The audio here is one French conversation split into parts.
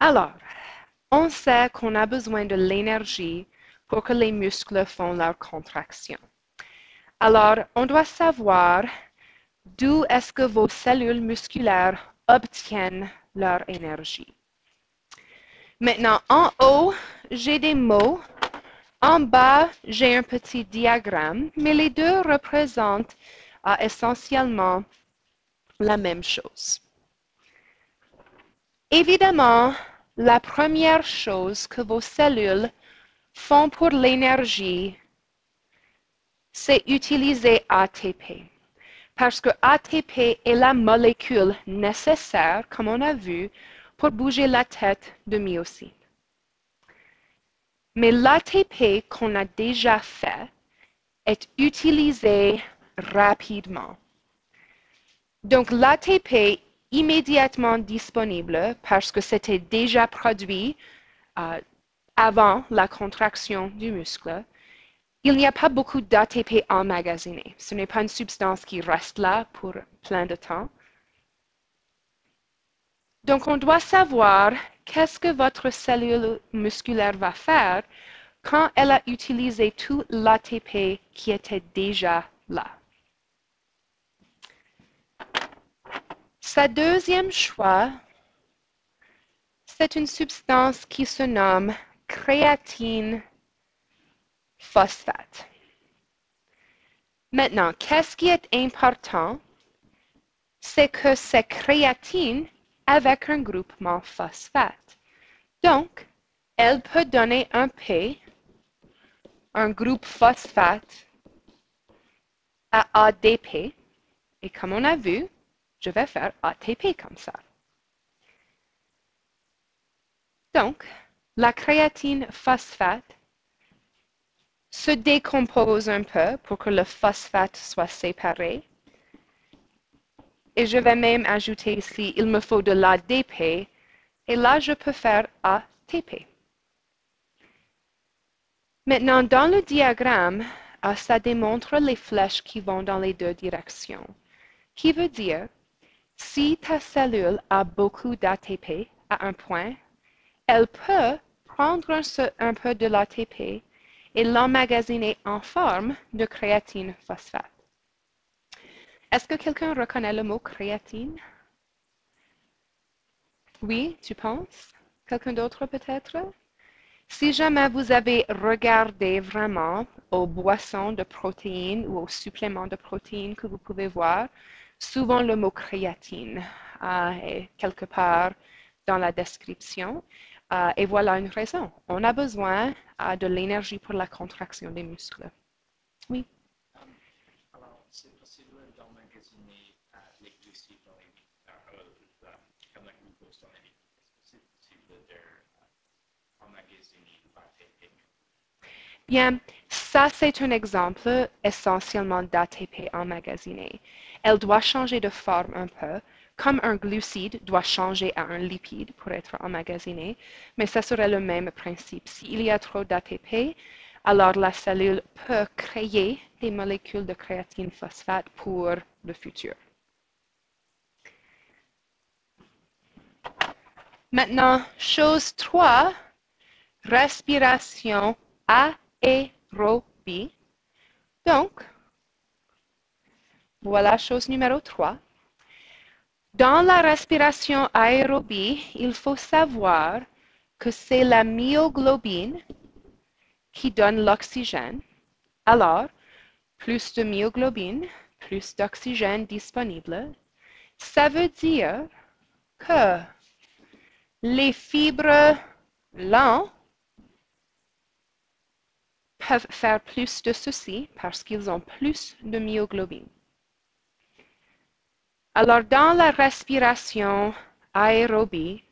Alors, on sait qu'on a besoin de l'énergie pour que les muscles font leur contraction. Alors, on doit savoir d'où est-ce que vos cellules musculaires obtiennent leur énergie. Maintenant, en haut, j'ai des mots. En bas, j'ai un petit diagramme, mais les deux représentent essentiellement la même chose. Évidemment, la première chose que vos cellules font pour l'énergie, c'est utiliser ATP. Parce que ATP est la molécule nécessaire, comme on a vu, pour bouger la tête de myocytes. Mais l'ATP qu'on a déjà fait est utilisé rapidement. Donc l'ATP immédiatement disponible parce que c'était déjà produit avant la contraction du muscle, il n'y a pas beaucoup d'ATP emmagasiné. Ce n'est pas une substance qui reste là pour plein de temps. Donc, on doit savoir qu'est-ce que votre cellule musculaire va faire quand elle a utilisé tout l'ATP qui était déjà là. Sa deuxième choix, c'est une substance qui se nomme créatine phosphate. Maintenant, qu'est-ce qui est important? C'est que c'est créatine avec un groupement phosphate. Donc, elle peut donner un P, un groupe phosphate à ADP. Et comme on a vu, je vais faire ATP comme ça. Donc, la créatine phosphate se décompose un peu pour que le phosphate soit séparé. Et je vais même ajouter ici, il me faut de l'ADP. Et là, je peux faire ATP. Maintenant, dans le diagramme, ça démontre les flèches qui vont dans les deux directions. Qui veut dire, si ta cellule a beaucoup d'ATP à un point, elle peut prendre un peu de l'ATP et l'emmagasiner en forme de créatine phosphate. Est-ce que quelqu'un reconnaît le mot créatine? Oui, tu penses? Quelqu'un d'autre peut-être? Si jamais vous avez regardé vraiment aux boissons de protéines ou aux suppléments de protéines que vous pouvez voir, souvent le mot créatine est quelque part dans la description. Et voilà une raison. On a besoin de l'énergie pour la contraction des muscles. Oui. Alors, c'est possible d'emmagasiner les glucides dans les comme la glucose dans les est-ce que c'est possible d'emmagasiner l'ATP? Bien, ça c'est un exemple essentiellement d'ATP emmagasiné. Elle doit changer de forme un peu, comme un glucide doit changer à un lipide pour être emmagasiné, mais ça serait le même principe. S'il y a trop d'ATP, alors la cellule peut créer des molécules de créatine phosphate pour le futur. Maintenant, chose 3, respiration aérobie. Donc, voilà chose numéro 3. Dans la respiration aérobie, il faut savoir que c'est la myoglobine qui donne l'oxygène. Alors, plus de myoglobine, plus d'oxygène disponible. Ça veut dire que les fibres lentes peuvent faire plus de ceci parce qu'ils ont plus de myoglobine. Alors, dans la respiration aérobie,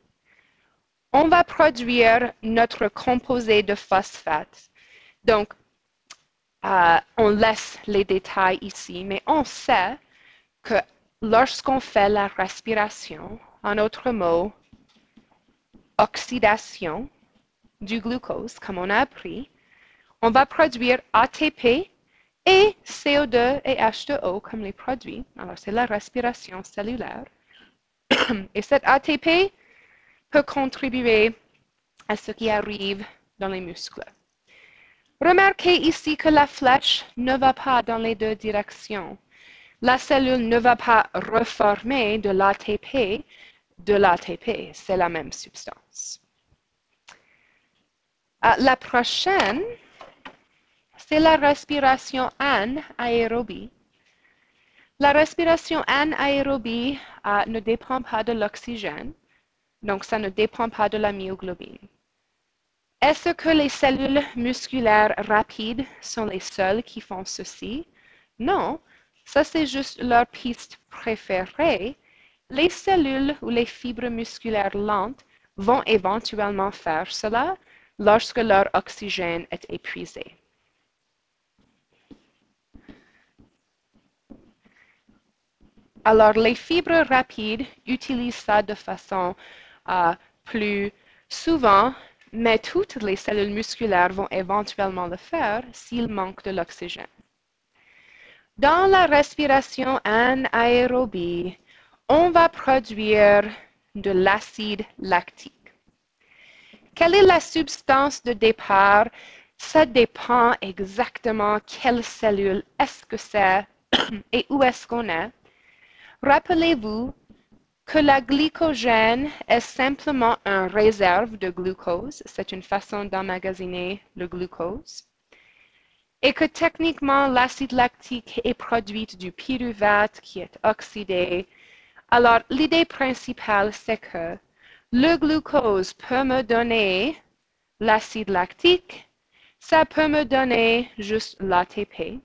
on va produire notre composé de phosphate. Donc, on laisse les détails ici, mais on sait que lorsqu'on fait la respiration, en autre mot, oxydation du glucose, comme on a appris, on va produire ATP et CO2 et H2O comme les produits. Alors, c'est la respiration cellulaire. Et cet ATP, peut contribuer à ce qui arrive dans les muscles. Remarquez ici que la flèche ne va pas dans les deux directions. La cellule ne va pas reformer de l'ATP, c'est la même substance. La prochaine, c'est la respiration anaérobie. La respiration anaérobie ne dépend pas de l'oxygène, donc ça ne dépend pas de la myoglobine. Est-ce que les cellules musculaires rapides sont les seules qui font ceci? Non, ça c'est juste leur piste préférée. Les cellules ou les fibres musculaires lentes vont éventuellement faire cela lorsque leur oxygène est épuisé. Alors, les fibres rapides utilisent ça de façon plus souvent, mais toutes les cellules musculaires vont éventuellement le faire s'il manque de l'oxygène. Dans la respiration anaérobie, on va produire de l'acide lactique. Quelle est la substance de départ? Ça dépend exactement quelle cellule est-ce que c'est et où est-ce qu'on est. Rappelez-vous que la glycogène est simplement une réserve de glucose. C'est une façon d'emmagasiner le glucose. Et que techniquement, l'acide lactique est produit du pyruvate qui est oxydé. Alors, l'idée principale, c'est que le glucose peut me donner l'acide lactique, ça peut me donner juste l'ATP.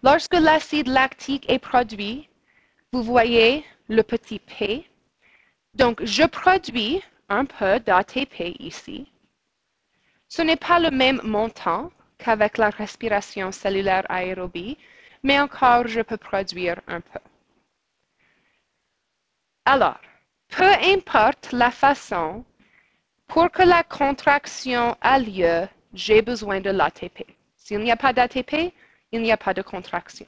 Lorsque l'acide lactique est produit, vous voyez le petit P. Donc, je produis un peu d'ATP ici. Ce n'est pas le même montant qu'avec la respiration cellulaire aérobie, mais encore, je peux produire un peu. Alors, peu importe la façon, pour que la contraction ait lieu, j'ai besoin de l'ATP. S'il n'y a pas d'ATP, il n'y a pas de contraction.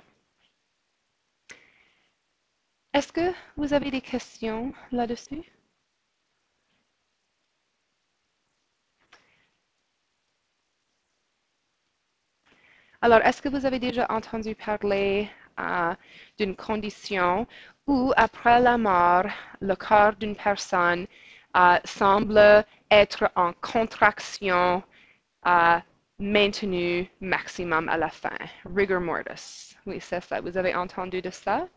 Est-ce que vous avez des questions là-dessus? Alors, est-ce que vous avez déjà entendu parler d'une condition où, après la mort, le corps d'une personne semble être en contraction maintenue maximum à la fin? Rigor mortis. Oui, c'est ça. Vous avez entendu de ça?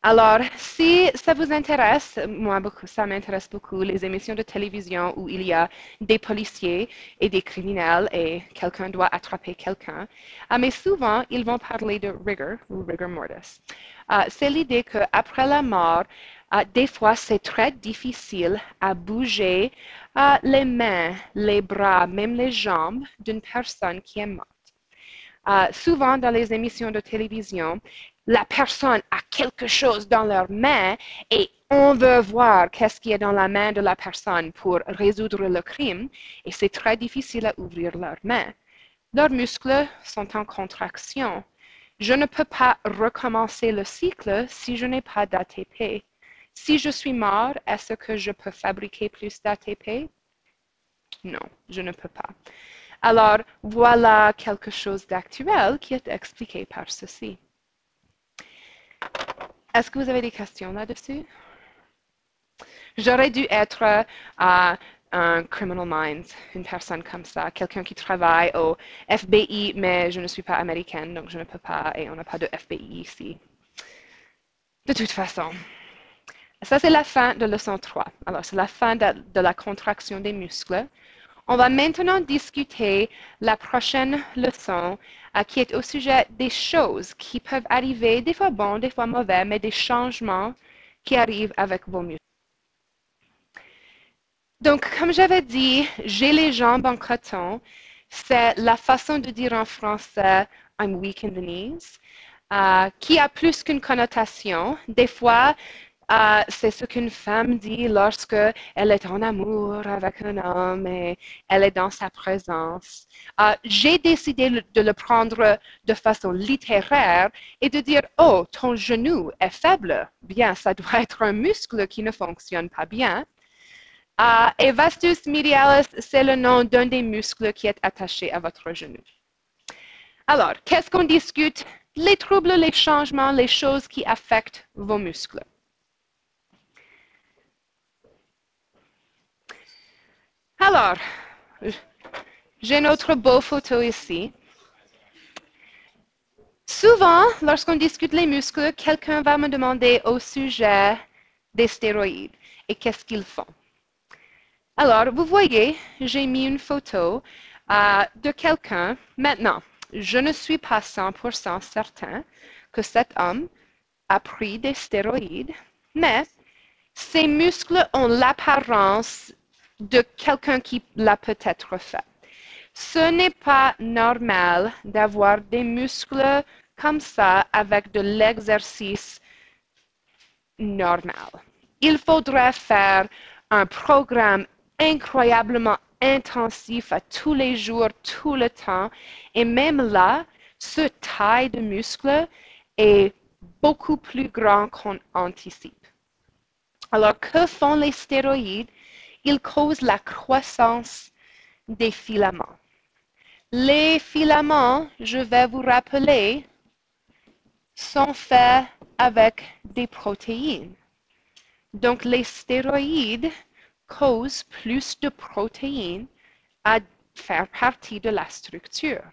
Alors, si ça vous intéresse, moi, ça m'intéresse beaucoup, les émissions de télévision où il y a des policiers et des criminels et quelqu'un doit attraper quelqu'un. Mais souvent, ils vont parler de rigor ou rigor mortis. C'est l'idée qu'après la mort, des fois, c'est très difficile à bouger les mains, les bras, même les jambes d'une personne qui est morte. Souvent, dans les émissions de télévision, la personne a quelque chose dans leur main et on veut voir qu'est-ce qu'il y a dans la main de la personne pour résoudre le crime et c'est très difficile à ouvrir leurs mains. Leurs muscles sont en contraction. Je ne peux pas recommencer le cycle si je n'ai pas d'ATP. Si je suis mort, est-ce que je peux fabriquer plus d'ATP? Non, je ne peux pas. Alors, voilà quelque chose d'actuel qui est expliqué par ceci. Est-ce que vous avez des questions là-dessus? J'aurais dû être un criminal minds, une personne comme ça, quelqu'un qui travaille au FBI, mais je ne suis pas américaine, donc je ne peux pas, et on n'a pas de FBI ici. De toute façon, ça c'est la fin de leçon 3. Alors, c'est la fin de la contraction des muscles. On va maintenant discuter la prochaine leçon qui est au sujet des choses qui peuvent arriver, des fois bons, des fois mauvais, mais des changements qui arrivent avec vos muscles. Donc, comme j'avais dit, j'ai les jambes en coton. C'est la façon de dire en français « I'm weak in the knees », qui a plus qu'une connotation. Des fois, C'est ce qu'une femme dit lorsque elle est en amour avec un homme et elle est dans sa présence. J'ai décidé de le prendre de façon littéraire et de dire, oh, ton genou est faible. Bien, ça doit être un muscle qui ne fonctionne pas bien. Et vastus medialis, c'est le nom d'un des muscles qui est attaché à votre genou. Alors, qu'est-ce qu'on discute? Les troubles, les changements, les choses qui affectent vos muscles. Alors, j'ai notre beau photo ici. Souvent, lorsqu'on discute les muscles, quelqu'un va me demander au sujet des stéroïdes et qu'est-ce qu'ils font. Alors, vous voyez, j'ai mis une photo de quelqu'un. Maintenant, je ne suis pas 100% certain que cet homme a pris des stéroïdes, mais ses muscles ont l'apparence de quelqu'un qui l'a peut-être fait. Ce n'est pas normal d'avoir des muscles comme ça avec de l'exercice normal. Il faudrait faire un programme incroyablement intensif à tous les jours, tout le temps. Et même là, ce taille de muscles est beaucoup plus grand qu'on anticipe. Alors, que font les stéroïdes? Ils causent la croissance des filaments. Les filaments, je vais vous rappeler, sont faits avec des protéines. Donc, les stéroïdes causent plus de protéines à faire partie de la structure.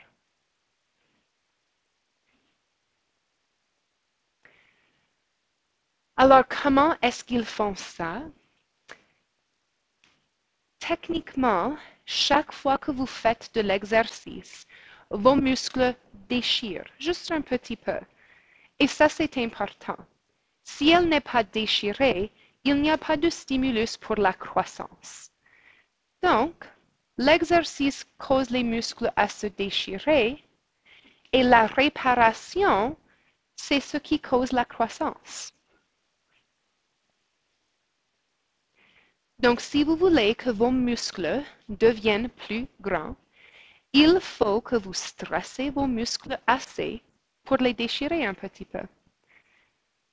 Alors, comment est-ce qu'ils font ça? Techniquement, chaque fois que vous faites de l'exercice, vos muscles déchirent, juste un petit peu. Et ça, c'est important. Si elle n'est pas déchirée, il n'y a pas de stimulus pour la croissance. Donc, l'exercice cause les muscles à se déchirer et la réparation, c'est ce qui cause la croissance. Donc, si vous voulez que vos muscles deviennent plus grands, il faut que vous stressez vos muscles assez pour les déchirer un petit peu.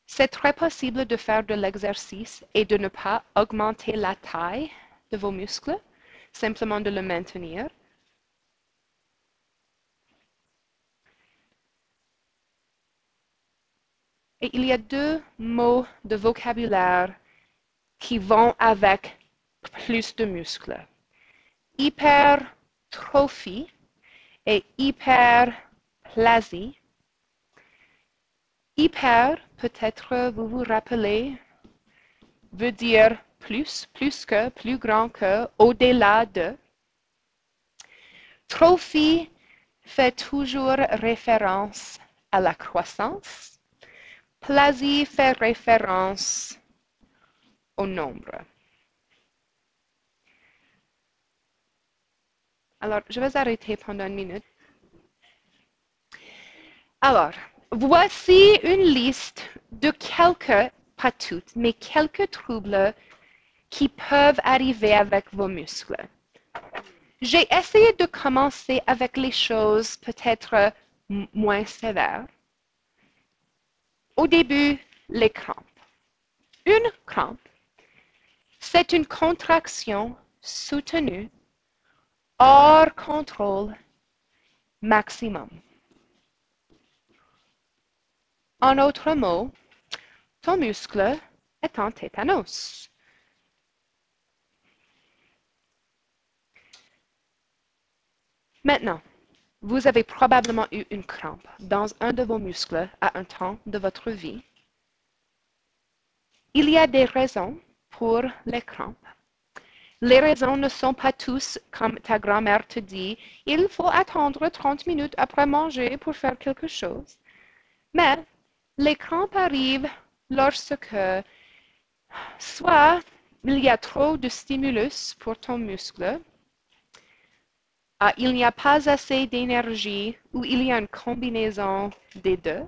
C'est très possible de faire de l'exercice et de ne pas augmenter la taille de vos muscles, simplement de le maintenir. Et il y a deux mots de vocabulaire qui vont avec plus de muscles. Hypertrophie et hyperplasie. Hyper, peut-être vous vous rappelez, veut dire plus, plus que, plus grand que, au-delà de. Trophie fait toujours référence à la croissance. Plasie fait référence au nombre. Alors, je vais arrêter pendant une minute. Alors, voici une liste de quelques, pas toutes, mais quelques troubles qui peuvent arriver avec vos muscles. J'ai essayé de commencer avec les choses peut-être moins sévères. Au début, les crampes. Une crampe, c'est une contraction soutenue hors contrôle maximum. En d'autres mots, ton muscle est en tétanos. Maintenant, vous avez probablement eu une crampe dans un de vos muscles à un temps de votre vie. Il y a des raisons pour les crampes. Les raisons ne sont pas tous comme ta grand-mère te dit, il faut attendre 30 minutes après manger pour faire quelque chose. Mais les crampes arrivent lorsque soit il y a trop de stimulus pour ton muscle, il n'y a pas assez d'énergie ou il y a une combinaison des deux.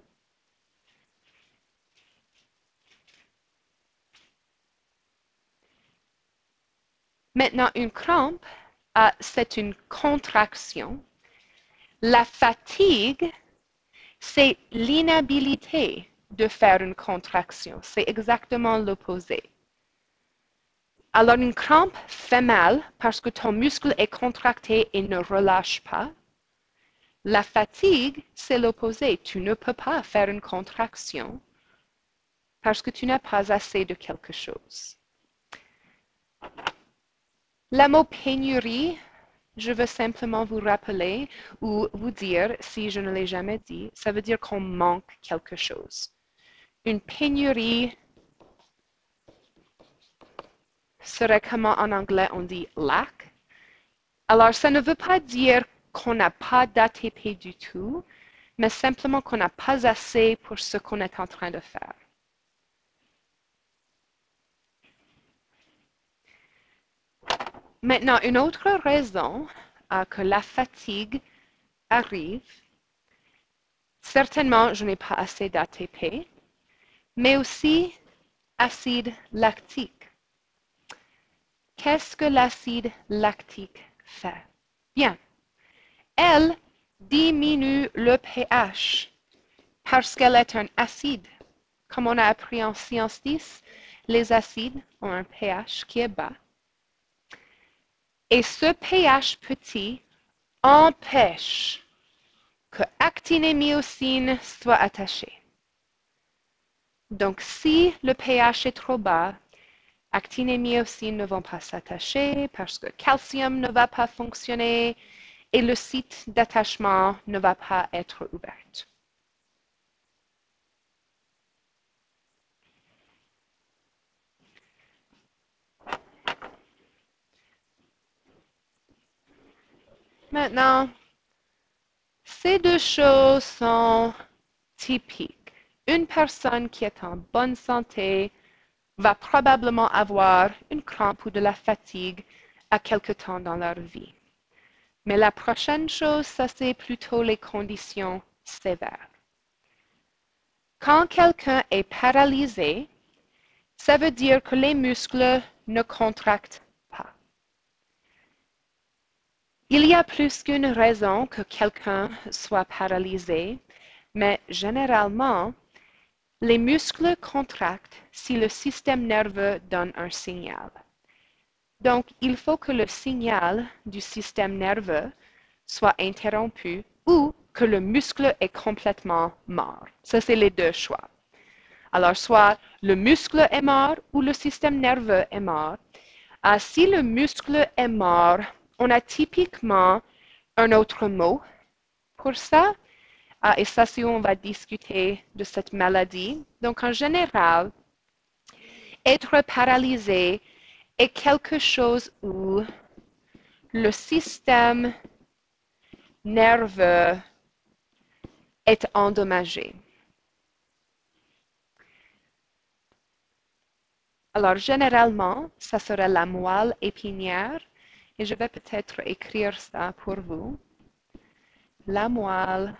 Maintenant, une crampe, c'est une contraction. La fatigue, c'est l'inhabilité de faire une contraction. C'est exactement l'opposé. Alors, une crampe fait mal parce que ton muscle est contracté et ne relâche pas. La fatigue, c'est l'opposé. Tu ne peux pas faire une contraction parce que tu n'as pas assez de quelque chose. Le mot pénurie, je veux simplement vous rappeler ou vous dire, si je ne l'ai jamais dit, ça veut dire qu'on manque quelque chose. Une pénurie serait comment en anglais on dit lack. Alors, ça ne veut pas dire qu'on n'a pas d'ATP du tout, mais simplement qu'on n'a pas assez pour ce qu'on est en train de faire. Maintenant, une autre raison que la fatigue arrive, certainement, je n'ai pas assez d'ATP, mais aussi acide lactique. Qu'est-ce que l'acide lactique fait? Bien, elle diminue le pH parce qu'elle est un acide. Comme on a appris en sciences 10, les acides ont un pH qui est bas. Et ce pH petit empêche que actine et myosine soient attachés. Donc, si le pH est trop bas, actine et myosine ne vont pas s'attacher parce que calcium ne va pas fonctionner et le site d'attachement ne va pas être ouvert. Maintenant, ces deux choses sont typiques. Une personne qui est en bonne santé va probablement avoir une crampe ou de la fatigue à quelque temps dans leur vie. Mais la prochaine chose, ça c'est plutôt les conditions sévères. Quand quelqu'un est paralysé, ça veut dire que les muscles ne contractent pas. Il y a plus qu'une raison que quelqu'un soit paralysé, mais généralement, les muscles contractent si le système nerveux donne un signal. Donc, il faut que le signal du système nerveux soit interrompu ou que le muscle est complètement mort. Ça, c'est les deux choix. Alors, soit le muscle est mort ou le système nerveux est mort. Si le muscle est mort, on a typiquement un autre mot pour ça. Et ça, c'est où on va discuter de cette maladie. Donc, en général, être paralysé est quelque chose où le système nerveux est endommagé. Alors, généralement, ça serait la moelle épinière, et je vais peut-être écrire ça pour vous. La moelle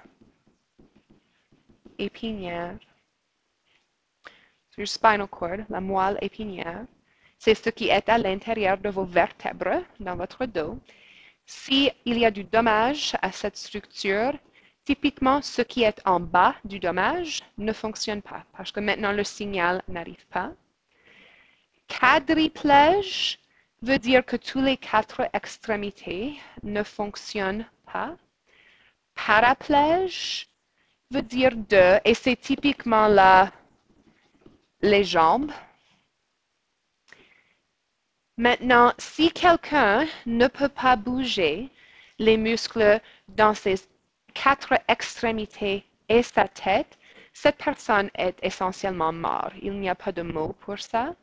épinière, sur spinal cord, la moelle épinière, c'est ce qui est à l'intérieur de vos vertèbres dans votre dos. S'il y a du dommage à cette structure, typiquement, ce qui est en bas du dommage ne fonctionne pas parce que maintenant le signal n'arrive pas. Quadriplège veut dire que tous les 4 extrémités ne fonctionnent pas. Paraplège veut dire 2 et c'est typiquement là les jambes. Maintenant, si quelqu'un ne peut pas bouger les muscles dans ses 4 extrémités et sa tête, cette personne est essentiellement morte. Il n'y a pas de mot pour ça.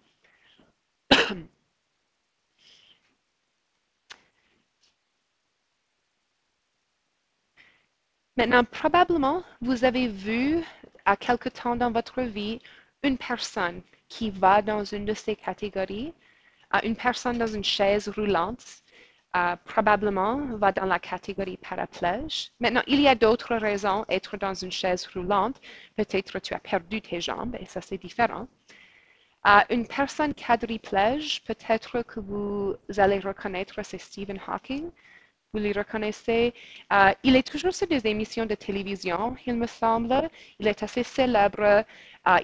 Maintenant, probablement, vous avez vu à quelque temps dans votre vie une personne qui va dans une de ces catégories, une personne dans une chaise roulante, probablement va dans la catégorie paraplège. Maintenant, il y a d'autres raisons être dans une chaise roulante. Peut-être tu as perdu tes jambes et ça c'est différent. Une personne quadriplégique, peut-être que vous allez reconnaître, c'est Stephen Hawking. Vous le reconnaissez. Il est toujours sur des émissions de télévision, il me semble. Il est assez célèbre.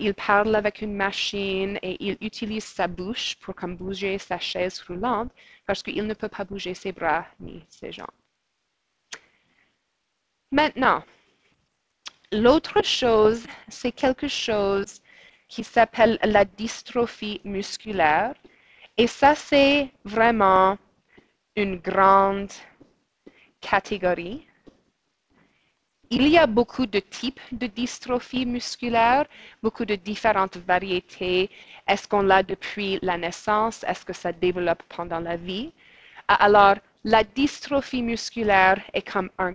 Il parle avec une machine et il utilise sa bouche pour comme bouger sa chaise roulante parce qu'il ne peut pas bouger ses bras ni ses jambes. Maintenant, l'autre chose, c'est quelque chose qui s'appelle la dystrophie musculaire. Et ça, c'est vraiment une grande catégorie. Il y a beaucoup de types de dystrophie musculaire, beaucoup de différentes variétés. Est-ce qu'on l'a depuis la naissance? Est-ce que ça développe pendant la vie? Alors, la dystrophie musculaire est comme une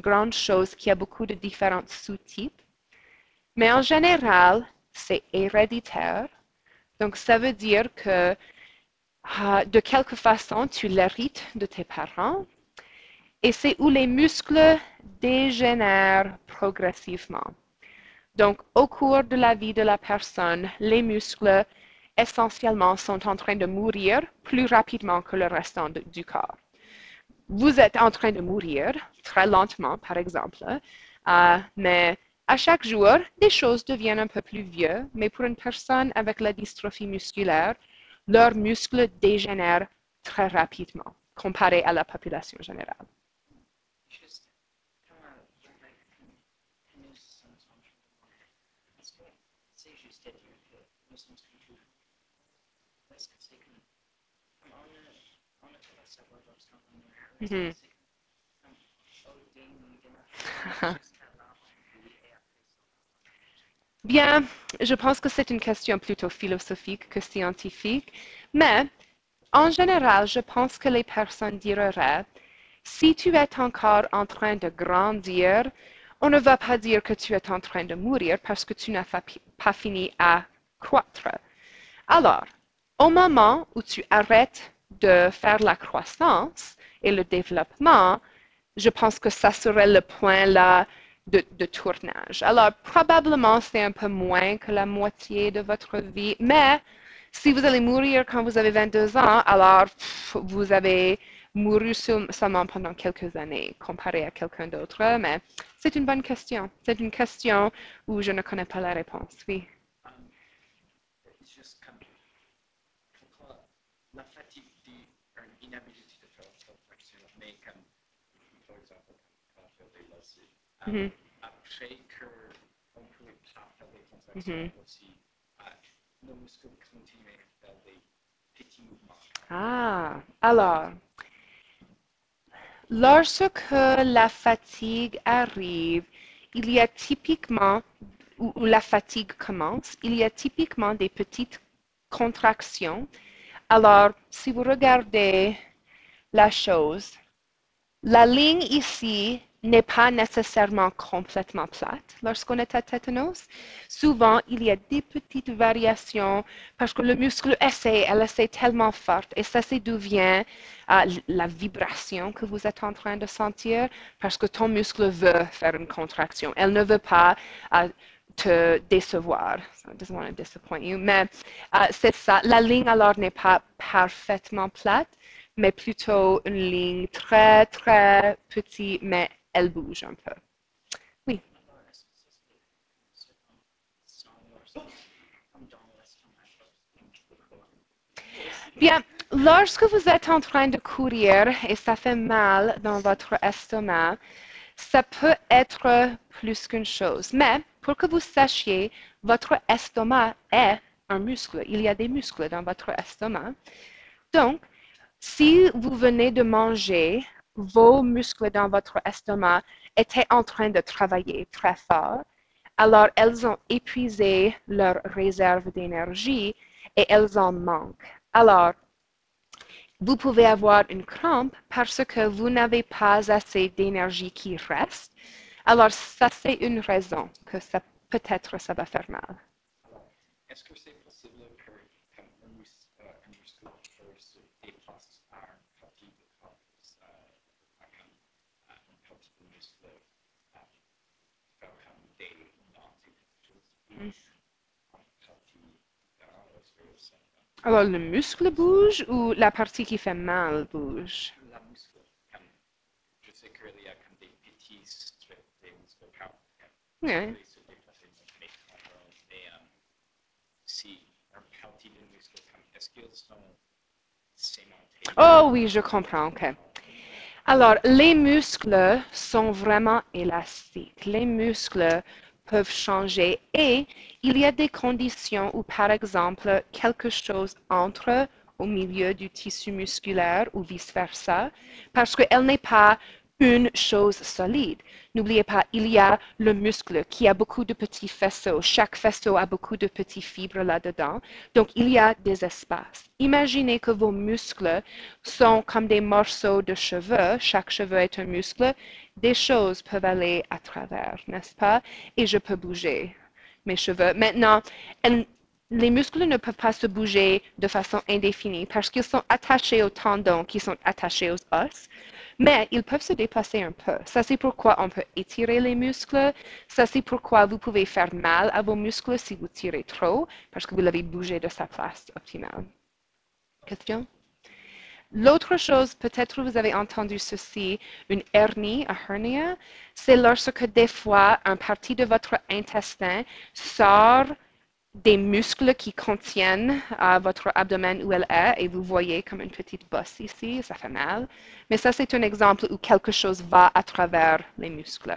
grande chose qui a beaucoup de différents sous-types. Mais en général, c'est héréditaire. Donc, ça veut dire que de quelque façon, tu l'hérites de tes parents. Et c'est où les muscles dégénèrent progressivement. Donc, au cours de la vie de la personne, les muscles essentiellement sont en train de mourir plus rapidement que le restant du corps. Vous êtes en train de mourir très lentement, par exemple, mais à chaque jour, des choses deviennent un peu plus vieux, mais pour une personne avec la dystrophie musculaire, leurs muscles dégénèrent très rapidement comparé à la population générale. Juste, nous sommes en train de voir. Est-ce que c'est juste à dire que nous sommes en train de est-ce que c'est comme on a tout à savoir lorsqu'on est Mhm. c'est comme au début de la jusqu'à là on vit et après ça. Bien, je pense que c'est une question plutôt philosophique que scientifique, mais en général, je pense que les personnes diraient, si tu es encore en train de grandir, on ne va pas dire que tu es en train de mourir parce que tu n'as pas fini à croître. Alors, au moment où tu arrêtes de faire la croissance et le développement, je pense que ça serait le point là de tournage. Alors, probablement, c'est un peu moins que la moitié de votre vie, mais si vous allez mourir quand vous avez 22 ans, alors vous avez mouru seulement pendant quelques années comparé à quelqu'un d'autre, mais c'est une bonne question. C'est une question où je ne connais pas la réponse, oui. It's just comme pourquoi la fatigue dit une inabilité de faire réflexion, mais comme par exemple quand on fait des lacets, Mhm, après qu'on ne peut pas faire des contractions mhm. aussi, nos muscles continuent à faire des petits mouvements. Alors, lorsque la fatigue arrive, il y a typiquement, où la fatigue commence, il y a typiquement des petites contractions. Alors, si vous regardez la chose, la ligne ici n'est pas nécessairement complètement plate lorsqu'on est à tétanos. Souvent, il y a des petites variations parce que le muscle elle essaie tellement forte et ça c'est d'où vient la vibration que vous êtes en train de sentir parce que ton muscle veut faire une contraction. Elle ne veut pas te décevoir. So it doesn't want to disappoint you. Mais c'est ça. La ligne alors n'est pas parfaitement plate, mais plutôt une ligne très, très petite, mais elle bouge un peu. Oui. Alors, est-ce que ça c'est comme sans comme dans l'estomac? Bien, lorsque vous êtes en train de courir et ça fait mal dans votre estomac, ça peut être plus qu'une chose. Mais pour que vous sachiez, votre estomac est un muscle. Il y a des muscles dans votre estomac. Donc, si vous venez de manger, vos muscles dans votre estomac étaient en train de travailler très fort. Alors, elles ont épuisé leur réserve d'énergie et elles en manquent. Alors, vous pouvez avoir une crampe parce que vous n'avez pas assez d'énergie qui reste. Alors, ça, c'est une raison que ça peut-être ça va faire mal. Alors, est-ce que c'est possible que comme un muscle se déplace à une partie de corps, comme une partie de muscle faire comme des mouvements, quelque chose bouge en partie, ça. Alors, le muscle bouge ou la partie qui fait mal bouge? La muscle, je sais qu'il y a comme des petits strips des muscles Ouais. qui se déplacent mécaniquement, mais si un partie des muscles, est-ce qu'ils sont sémentés? Oh oui, je comprends, ok. Alors, les muscles sont vraiment élastiques. Les muscles peuvent changer et il y a des conditions où, par exemple, quelque chose entre au milieu du tissu musculaire ou vice-versa, parce qu'elle n'est pas une chose solide. N'oubliez pas, il y a le muscle qui a beaucoup de petits faisceaux. Chaque faisceau a beaucoup de petites fibres là-dedans. Donc, il y a des espaces. Imaginez que vos muscles sont comme des morceaux de cheveux. Chaque cheveu est un muscle. Des choses peuvent aller à travers, n'est-ce pas? Et je peux bouger mes cheveux. Maintenant, les muscles ne peuvent pas se bouger de façon indéfinie parce qu'ils sont attachés aux tendons qui sont attachés aux os, mais ils peuvent se déplacer un peu. Ça, c'est pourquoi on peut étirer les muscles. Ça, c'est pourquoi vous pouvez faire mal à vos muscles si vous tirez trop parce que vous l'avez bougé de sa place optimale. Question? L'autre chose, peut-être vous avez entendu ceci, une hernie, a hernia, c'est lorsque des fois une partie de votre intestin sort des muscles qui contiennent votre abdomen où elle est et vous voyez comme une petite bosse ici, ça fait mal. Mais ça, c'est un exemple où quelque chose va à travers les muscles.